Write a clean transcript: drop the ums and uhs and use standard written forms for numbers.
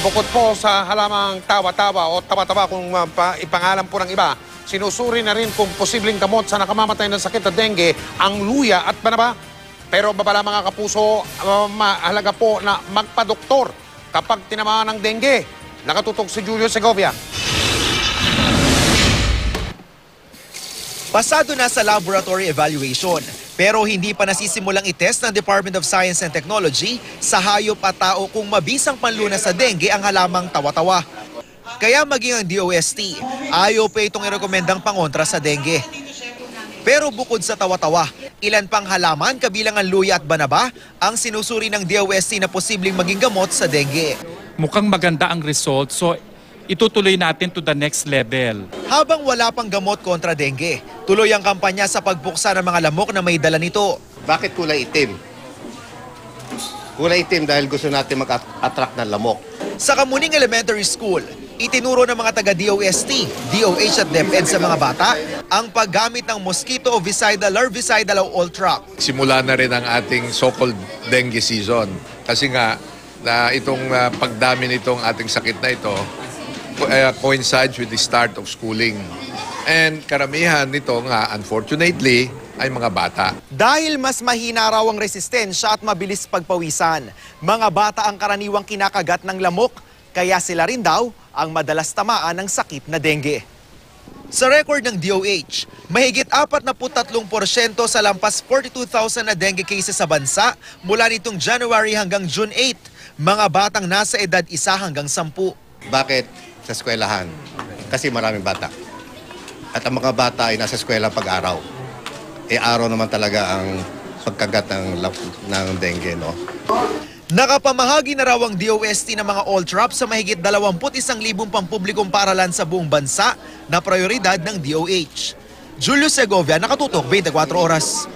Bukod po sa halamang tawa-tawa o taba-taba kung ipangalan po ng iba, sinusuri na rin kung posibleng gamot sa nakamamatay ng sakit na dengue ang luya at banaba. Pero babala mga kapuso, mahalaga po na magpa-doktor kapag tinamaan ng dengue. Nakatutok si Julio Segovia. Pasado na sa laboratory evaluation, pero hindi pa nasisimulang itest ng Department of Science and Technology sa hayop at tao kung mabisang panlunas sa dengue ang halamang tawa-tawa. Kaya maging ang DOST, ayaw pa itong irekomendang pangontra sa dengue. Pero bukod sa tawa-tawa, ilan pang halaman kabilang ang luya at banaba ang sinusuri ng DOST na posibleng maging gamot sa dengue. Mukhang maganda ang result, so itutuloy natin to the next level. Habang wala pang gamot kontra dengue, tuloy ang kampanya sa pagbuksa ng mga lamok na may dala nito. Bakit kulay itim? Kulay itim dahil gusto natin mag-attract ng lamok. Sa Kamuning Elementary School, itinuro ng mga taga-DOST, DOH at DepEd sa mga bata ang paggamit ng mosquito ovicidal larvicidal o Oltrap. Simula na rin ang ating so-called dengue season. Kasi nga, itong pagdami nitong ating sakit na ito, coincides with the start of schooling. And karamihan nito nga, unfortunately, ay mga bata. Dahil mas mahina raw ang resistensya at mabilis pagpawisan, mga bata ang karaniwang kinakagat ng lamok, kaya sila rin daw ang madalas tamaan ng sakit na dengue. Sa record ng DOH, mahigit 43% sa lampas 42,000 na dengue cases sa bansa mula nitong January hanggang June 8, mga batang nasa edad 1 hanggang 10. Bakit? Sa eskwelahan. Kasi maraming bata. At ang mga bata ay nasa eskwela pag-araw. Araw naman talaga ang pagkagat ng dengue, no? Nakapamahagi na raw ang DOST ng mga Oltrap sa mahigit 21,000 pampublikong paaralan sa buong bansa na prioridad ng DOH. Julio Segovia, Nakatutok, 24 Oras.